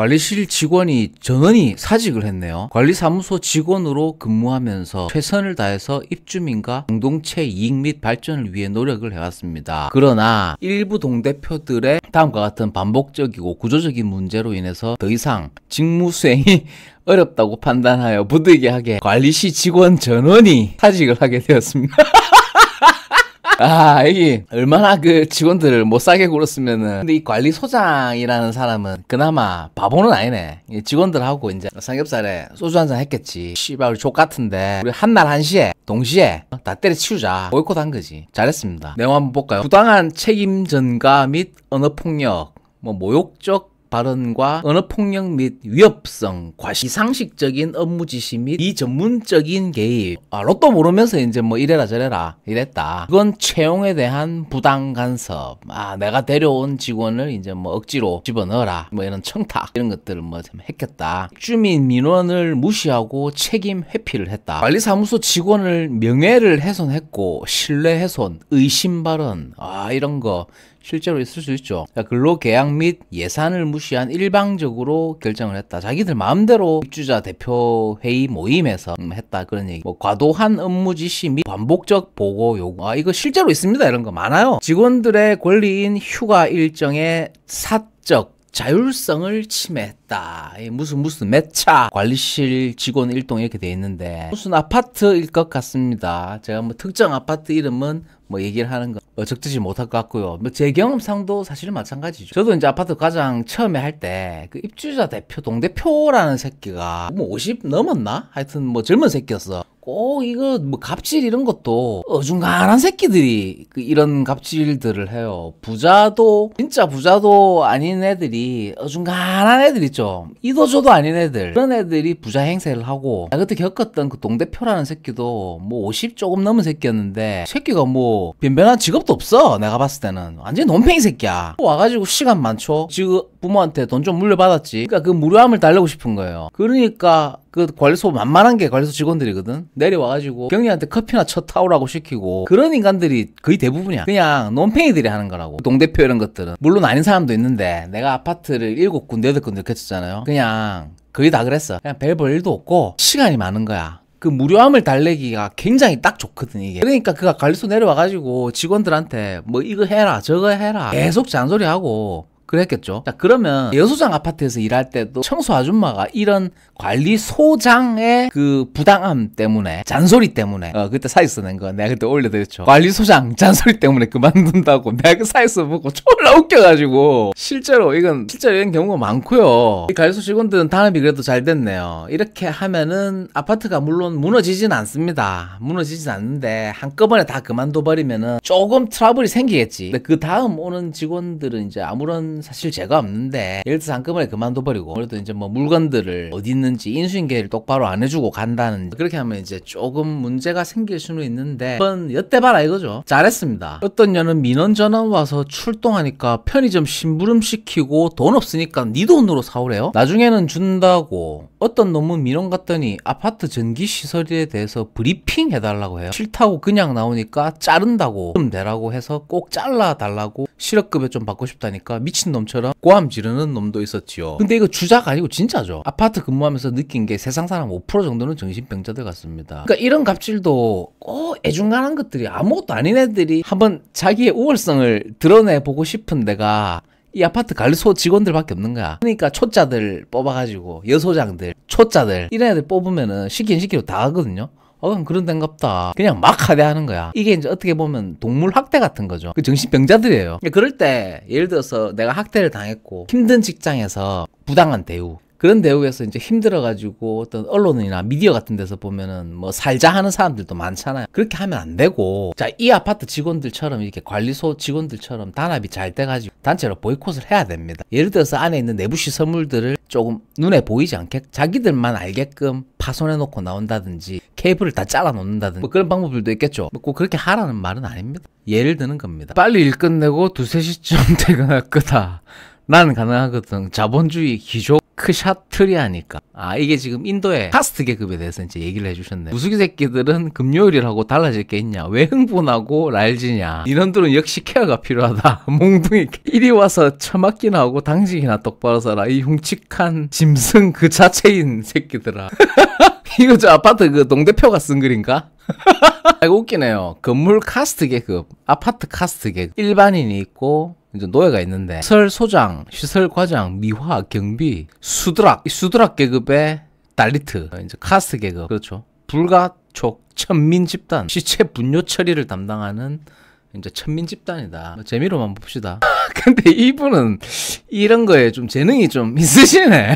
관리실 직원이 전원이 사직을 했네요. 관리사무소 직원으로 근무하면서 최선을 다해서 입주민과 공동체 이익 및 발전을 위해 노력을 해왔습니다. 그러나 일부 동대표들의 다음과 같은 반복적이고 구조적인 문제로 인해서 더 이상 직무 수행이 어렵다고 판단하여 부득이하게 관리실 직원 전원이 사직을 하게 되었습니다. 이게 얼마나 그 직원들을 못 사게 굴었으면은. 근데 이 관리소장이라는 사람은 그나마 바보는 아니네. 직원들하고 이제 삼겹살에 소주 한잔 했겠지. 씨발 우리 족같은데 우리 한날 한시에 동시에 다 때려치우자 보이콧 한 거지. 잘했습니다. 내용 한번 볼까요? 부당한 책임 전가 및 언어폭력, 모욕적 발언과 언어폭력 및 위협성, 과시상식적인 업무 지시 및 비전문적인 개입. 로또 모르면서 이제 이래라 저래라 이랬다. 이건 채용에 대한 부당 간섭. 내가 데려온 직원을 이제 억지로 집어넣어라. 이런 청탁 이런 것들을 좀 했겠다. 주민 민원을 무시하고 책임 회피를 했다. 관리사무소 직원을 명예를 훼손했고 신뢰 훼손, 의심 발언, 이런 거 실제로 있을 수 있죠. 근로계약 및 예산을 무시한 일방적으로 결정을 했다. 자기들 마음대로 입주자 대표 회의 모임에서 했다. 그런 얘기. 과도한 업무 지시 및 반복적 보고 요구. 이거 실제로 있습니다. 이런 거 많아요. 직원들의 권리인 휴가 일정의 사적 자율성을 침해했다. 무슨 매차 관리실 직원 일동 이렇게 돼 있는데 무슨 아파트일 것 같습니다. 제가 특정 아파트 이름은 얘기를 하는 거 적절치 못할 것 같고요. 제 경험상도 사실 마찬가지죠. 저도 이제 아파트 가장 처음에 할 때 그 입주자 대표 동대표라는 새끼가 50 넘었나? 하여튼 젊은 새끼였어. 꼭 이거 갑질 이런 것도 어중간한 새끼들이 이런 갑질들을 해요. 진짜 부자도 아닌 애들이 어중간한 애들 있죠. 이도저도 아닌 애들. 그런 애들이 부자 행세를 하고 그때 겪었던 그 동대표라는 새끼도 50 조금 넘은 새끼였는데 새끼가 변변한 직업도 없어. 내가 봤을 때는 완전히 논팽이 새끼야. 와가지고 시간 많죠. 지금 부모한테 돈 좀 물려받았지. 그러니까 그 무료함을 달래고 싶은 거예요. 그러니까 그 관리소 만만한 게 관리소 직원들이거든. 내려와가지고 경리한테 커피나 쳐 타오라고 시키고 그런 인간들이 거의 대부분이야. 그냥 논팽이들이 하는 거라고. 동대표 이런 것들은 물론 아닌 사람도 있는데 내가 아파트를 7군데 8군데 이렇게 했잖아요. 그냥 거의 다 그랬어. 그냥 별 볼 일도 없고 시간이 많은 거야. 그 무료함을 달래기가 굉장히 딱 좋거든 이게. 그러니까 그가 관리소 내려와가지고 직원들한테 이거 해라 저거 해라 계속 잔소리하고 그랬겠죠. 자, 그러면 여소장 아파트에서 일할 때도 청소 아줌마가 이런 관리소장의 그 부당함 때문에, 잔소리 때문에, 그때 사이스 낸 거 내가 그때 올려드렸죠. 관리소장 잔소리 때문에 그만둔다고 내가 그 사이스 보고 졸라 웃겨가지고 실제로 이런 경우가 많고요. 이 관리소 직원들은 단합이 그래도 잘 됐네요. 이렇게 하면은 아파트가 물론 무너지진 않습니다. 무너지진 않는데 한꺼번에 다 그만둬버리면은 조금 트러블이 생기겠지. 근데 그 다음 오는 직원들은 이제 아무런 사실 죄가 없는데 예를 들어서 한꺼번에 그만둬버리고 그래도 이제 물건들을 어디 있는지 인수인계를 똑바로 안 해주고 간다는지 그렇게 하면 이제 조금 문제가 생길 수는 있는데 한번 엿대봐라 이거죠. 잘했습니다. 어떤 년은 민원 전화 와서 출동하니까 편의점 심부름 시키고 돈 없으니까 네 돈으로 사오래요. 나중에는 준다고. 어떤 놈은 민원 갔더니 아파트 전기시설에 대해서 브리핑 해달라고 해요. 싫다고 그냥 나오니까 자른다고 좀 되라고 해서 꼭 잘라달라고 실업급여 좀 받고 싶다니까 미친놈처럼 고함 지르는 놈도 있었지요. 근데 이거 주작 아니고 진짜죠. 아파트 근무하면서 느낀 게 세상 사람 5% 정도는 정신병자들 같습니다. 그러니까 이런 갑질도 꼭 애중간한 것들이 아무것도 아닌 애들이 한번 자기의 우월성을 드러내보고 싶은 데가 이 아파트 관리소 직원들밖에 없는 거야. 그러니까 초짜들 뽑아가지고 여소장들, 초짜들 이런 애들 뽑으면은 시키로 다 하거든요. 그럼 그런 데인갑다. 그냥 막 하대하는 거야. 이게 이제 어떻게 보면 동물 학대 같은 거죠. 그 정신병자들이에요. 그럴 때 예를 들어서 내가 학대를 당했고 힘든 직장에서 부당한 대우. 그런 대우에서 이제 힘들어가지고 어떤 언론이나 미디어 같은 데서 보면은 살자 하는 사람들도 많잖아요. 그렇게 하면 안 되고, 자, 이 아파트 직원들처럼 이렇게 관리소 직원들처럼 단합이 잘 돼가지고 단체로 보이콧을 해야 됩니다. 예를 들어서 안에 있는 내부 시설물들을 조금 눈에 보이지 않게 자기들만 알게끔 파손해놓고 나온다든지 케이블을 다 잘라놓는다든지 그런 방법들도 있겠죠. 꼭 그렇게 하라는 말은 아닙니다. 예를 드는 겁니다. 빨리 일 끝내고 2, 3시쯤 퇴근할 거다. 나는 가능하거든. 자본주의 기조 크샤트리아니까. 아, 이게 지금 인도의 카스트 계급에 대해서 이제 얘기를 해주셨네. 무수기 새끼들은 금요일이라고 달라질 게 있냐? 왜 흥분하고 랄지냐? 인원들은 역시 케어가 필요하다. 몽둥이 이리 와서 처맞기나 하고 당직이나 똑바로 서라. 이 흉측한 짐승 그 자체인 새끼들아. 이거 저 아파트 그 동대표가 쓴 글인가? 이거 웃기네요. 건물 카스트 계급, 아파트 카스트 계급, 일반인이 있고 이제 노예가 있는데 시설 소장, 시설 과장, 미화, 경비, 수드락, 수드락 계급의 달리트, 이제 카스트 계급, 그렇죠. 불가촉, 천민 집단, 시체 분뇨 처리를 담당하는 이제 천민 집단이다. 재미로만 봅시다. 근데 이분은 이런 거에 좀 재능이 좀 있으시네.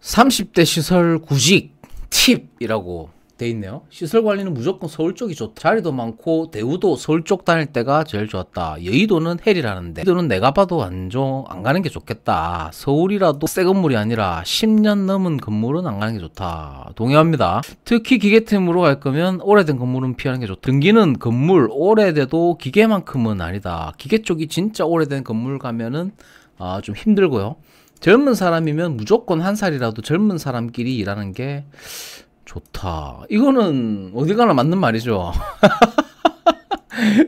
30대 시설 구직 팁이라고 돼 있네요. 시설 관리는 무조건 서울 쪽이 좋다. 자리도 많고 대우도 서울 쪽 다닐 때가 제일 좋았다. 여의도는 헬이라는데 여의도는 내가 봐도 안 가는 게 좋겠다. 서울이라도 새 건물이 아니라 10년 넘은 건물은 안 가는 게 좋다. 동의합니다. 특히 기계템으로 갈 거면 오래된 건물은 피하는 게 좋다. 등기는 건물 오래돼도 기계만큼은 아니다. 기계 쪽이 진짜 오래된 건물 가면은 좀 힘들고요. 젊은 사람이면 무조건 한 살이라도 젊은 사람끼리 일하는 게 좋다. 이거는 어디 가나 맞는 말이죠.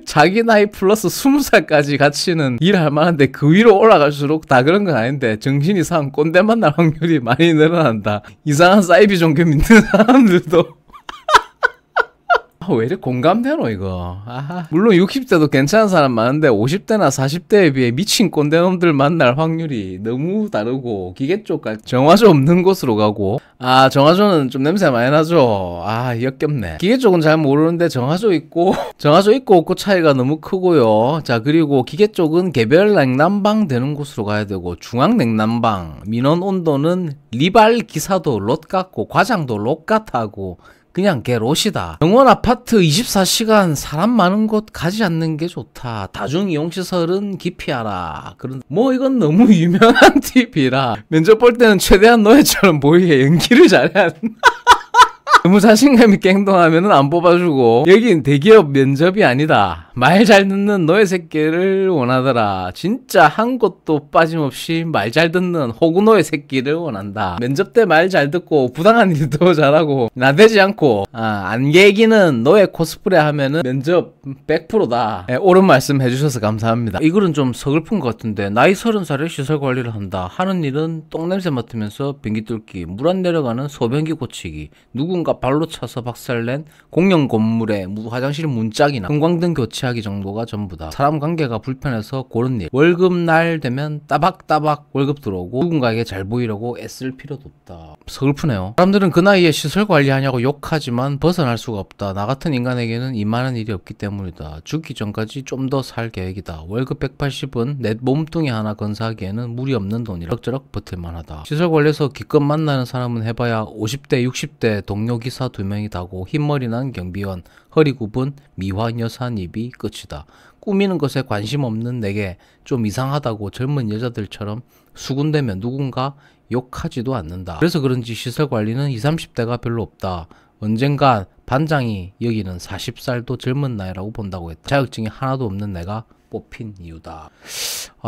자기 나이 플러스 20살까지 같이는 일할 만한데 그 위로 올라갈수록 다 그런 건 아닌데 정신이 상 꼰대 만날 확률이 많이 늘어난다. 이상한 사이비 종교 믿는 사람들도 왜 이렇게 공감되노 이거. 물론 60대도 괜찮은 사람 많은데 50대나 40대에 비해 미친 꼰대놈들 만날 확률이 너무 다르고 기계 쪽까지 정화조 없는 곳으로 가고 정화조는 좀 냄새 많이 나죠. 역겹네. 기계 쪽은 잘 모르는데 정화조 있고 없고 차이가 너무 크고요. 자, 그리고 기계 쪽은 개별 냉난방 되는 곳으로 가야 되고 중앙 냉난방 민원 온도는 리발 기사도 롯 같고 과장도 롯 같하고 그냥 개 롯이다. 병원 아파트 24시간 사람 많은 곳 가지 않는 게 좋다. 다중이용시설은 기피하라. 이건 너무 유명한 팁이라 면접 볼 때는 최대한 노예처럼 보이게 연기를 잘해야 된다. 너무 자신감 있게 행동하면 안 뽑아주고 여긴 대기업 면접이 아니다. 말 잘 듣는 노예 새끼를 원하더라. 진짜 한 곳도 빠짐없이 말 잘 듣는 호구 노예 새끼를 원한다. 면접 때 말 잘 듣고 부당한 일도 잘하고 나대지 않고 안개기는 노예 코스프레 하면은 면접 100%다. 옳은 말씀 해주셔서 감사합니다. 이 글은 좀 서글픈 것 같은데 나이 30살에 시설 관리를 한다. 하는 일은 똥냄새 맡으면서 변기 뚫기, 물 안 내려가는 소변기 고치기, 누군가 발로 차서 박살낸 공영 건물에 화장실 문짝이나 형광등 교체하기 정도가 전부다. 사람 관계가 불편해서 고른 일. 월급날 되면 따박따박 월급 들어오고 누군가에게 잘 보이려고 애쓸 필요도 없다. 서글프네요. 사람들은 그 나이에 시설 관리하냐고 욕하지만 벗어날 수가 없다. 나 같은 인간에게는 이만한 일이 없기 때문이다. 죽기 전까지 좀 더 살 계획이다. 월급 180은 내 몸뚱이 하나 건사하기에는 무리 없는 돈이라 적절하게 버틸만하다. 시설 관리에서 기껏 만나는 사람은 해봐야 50대 60대 동료 기사 2명이다고 흰머리 난 경비원, 허리 굽은 미화 여산 입이 끝이다. 꾸미는 것에 관심 없는 내게 좀 이상하다고 젊은 여자들처럼 수군대면 누군가 욕하지도 않는다. 그래서 그런지 시설 관리는 20, 30대가 별로 없다. 언젠가 반장이 여기는 40살도 젊은 나이라고 본다고 했다. 자격증이 하나도 없는 내가 뽑힌 이유다.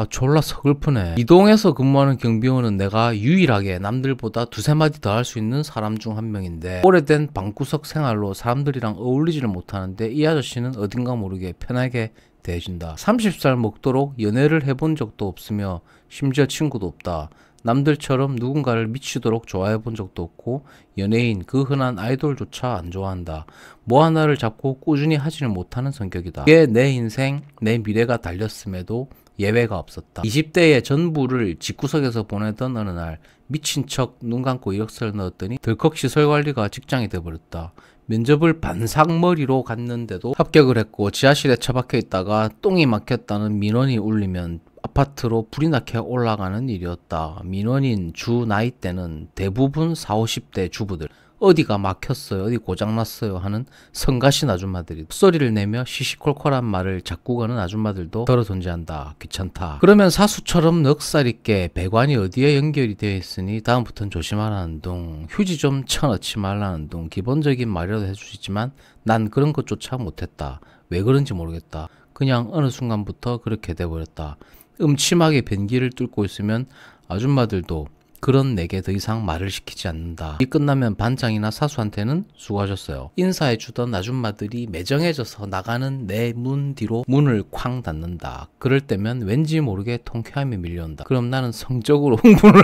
졸라 서글프네. 이동에서 근무하는 경비원은 내가 유일하게 남들보다 두세 마디 더 할 수 있는 사람 중 한 명인데 오래된 방구석 생활로 사람들이랑 어울리지를 못하는데 이 아저씨는 어딘가 모르게 편하게 대해준다. 30살 먹도록 연애를 해본 적도 없으며 심지어 친구도 없다. 남들처럼 누군가를 미치도록 좋아해 본 적도 없고 연예인, 그 흔한 아이돌조차 안 좋아한다. 뭐 하나를 잡고 꾸준히 하지는 못하는 성격이다. 이게 내 인생, 내 미래가 달렸음에도 예외가 없었다. 20대의 전부를 집구석에서 보내던 어느 날 미친 척 눈 감고 이력서를 넣었더니 덜컥 시설관리가 직장이 돼버렸다. 면접을 반상머리로 갔는데도 합격을 했고 지하실에 처박혀 있다가 똥이 막혔다는 민원이 울리면 아파트로 불이 나게 올라가는 일이었다. 민원인 주 나이대는 대부분 40, 50대 주부들. 어디가 막혔어요, 어디 고장났어요 하는 성가신 아줌마들이 소리를 내며 시시콜콜한 말을 자꾸 거는 아줌마들도 덜어 존재한다. 귀찮다. 그러면 사수처럼 넉살 있게 배관이 어디에 연결이 되어 있으니 다음부터는 조심하라는 둥, 휴지 좀 쳐넣지 말라는 둥, 기본적인 말이라도 해주시지만 난 그런 것조차 못했다. 왜 그런지 모르겠다. 그냥 어느 순간부터 그렇게 돼버렸다. 음침하게 변기를 뚫고 있으면 아줌마들도 그런 내게 더 이상 말을 시키지 않는다. 이 끝나면 반장이나 사수한테는 수고하셨어요. 인사해주던 아줌마들이 매정해져서 나가는 내 문 뒤로 문을 쾅 닫는다. 그럴 때면 왠지 모르게 통쾌함이 밀려온다. 그럼 나는 성적으로 흥분을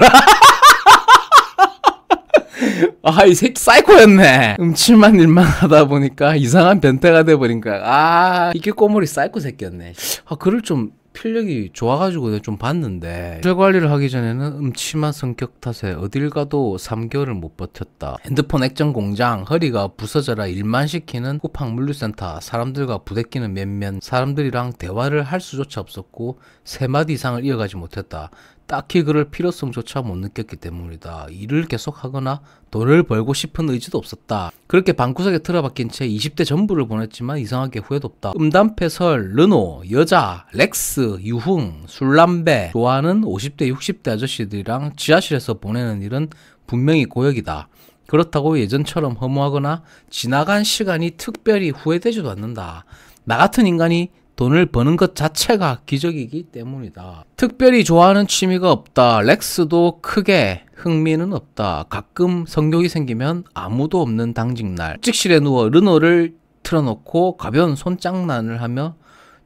아, 이 새끼 사이코였네. 음침한 일만 하다 보니까 이상한 변태가 돼버린 거야. 아, 이게 꼬물이 사이코 새끼였네. 아, 글을 좀 필력이 좋아가지고 내가 좀 봤는데 술 관리를 하기 전에는 음침한 성격 탓에 어딜 가도 3개월을 못 버텼다. 핸드폰 액정 공장, 허리가 부서져라 일만 시키는 쿠팡 물류센터, 사람들과 부대끼는 몇몇 사람들이랑 대화를 할 수조차 없었고 3마디 이상을 이어가지 못했다. 딱히 그럴 필요성조차 못 느꼈기 때문이다. 일을 계속하거나 돈을 벌고 싶은 의지도 없었다. 그렇게 방구석에 틀어박힌 채 20대 전부를 보냈지만 이상하게 후회도 없다. 음담패설, 르노, 여자, 렉스, 유흥, 술람배 좋아하는 50대 60대 아저씨들이랑 지하실에서 보내는 일은 분명히 고역이다. 그렇다고 예전처럼 허무하거나 지나간 시간이 특별히 후회되지도 않는다. 나 같은 인간이 돈을 버는 것 자체가 기적이기 때문이다. 특별히 좋아하는 취미가 없다. 렉스도 크게 흥미는 없다. 가끔 성욕이 생기면 아무도 없는 당직날 직실에 누워 르노를 틀어놓고 가벼운 손장난을 하며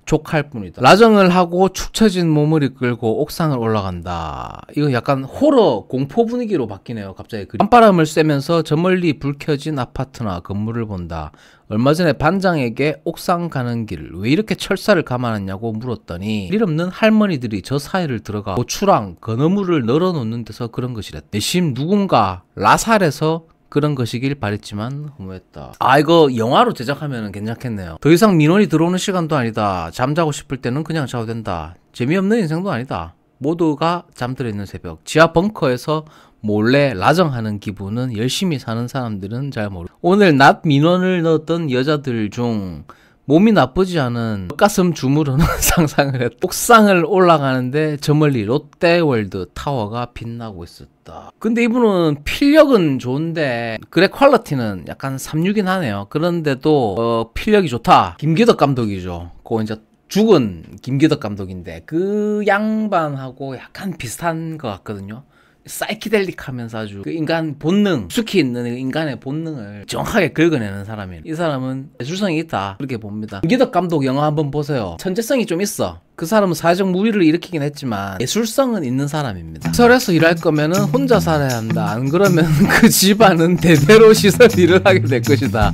족할 뿐이다. 라정을 하고 축 처진 몸을 이끌고 옥상을 올라간다. 이거 약간 호러 공포 분위기로 바뀌네요. 갑자기 밤바람을 쐬면서 저 멀리 불 켜진 아파트나 건물을 본다. 얼마 전에 반장에게 옥상 가는 길 왜 이렇게 철사를 감아놨냐고 물었더니 일 없는 할머니들이 저 사이를 들어가 고추랑 건어물을 널어놓는 데서 그런 것이랬다. 내심 누군가 라살에서 그런 것이길 바랬지만 허무했다. 아, 이거 영화로 제작하면 괜찮겠네요. 더 이상 민원이 들어오는 시간도 아니다. 잠자고 싶을 때는 그냥 자도 된다. 재미없는 인생도 아니다. 모두가 잠들어 있는 새벽. 지하 벙커에서 몰래 라정하는 기분은 열심히 사는 사람들은 잘 모르. 오늘 낮 민원을 넣었던 여자들 중 몸이 나쁘지 않은 가슴 주무르는 상상을 했다. 옥상을 올라가는데 저 멀리 롯데월드 타워가 빛나고 있었다. 근데 이분은 필력은 좋은데 그래 퀄리티는 약간 3,6인 하네요. 그런데도 필력이 좋다. 김기덕 감독이죠. 그 이제 죽은 김기덕 감독인데 그 양반하고 약간 비슷한 것 같거든요. 사이키델릭하면서 아주 그 인간 본능, 숙히 있는 인간의 본능을 정확하게 긁어내는 사람이에요. 이 사람은 예술성이 있다 그렇게 봅니다. 김기덕 감독 영화 한번 보세요. 천재성이 좀 있어. 그 사람은 사회적 무리를 일으키긴 했지만 예술성은 있는 사람입니다. 시설에서 일할 거면은 혼자 살아야 한다. 안 그러면 그 집안은 대대로 시설 일을 하게 될 것이다.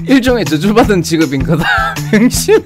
일종의 저주받은 직업인 거다. 명심.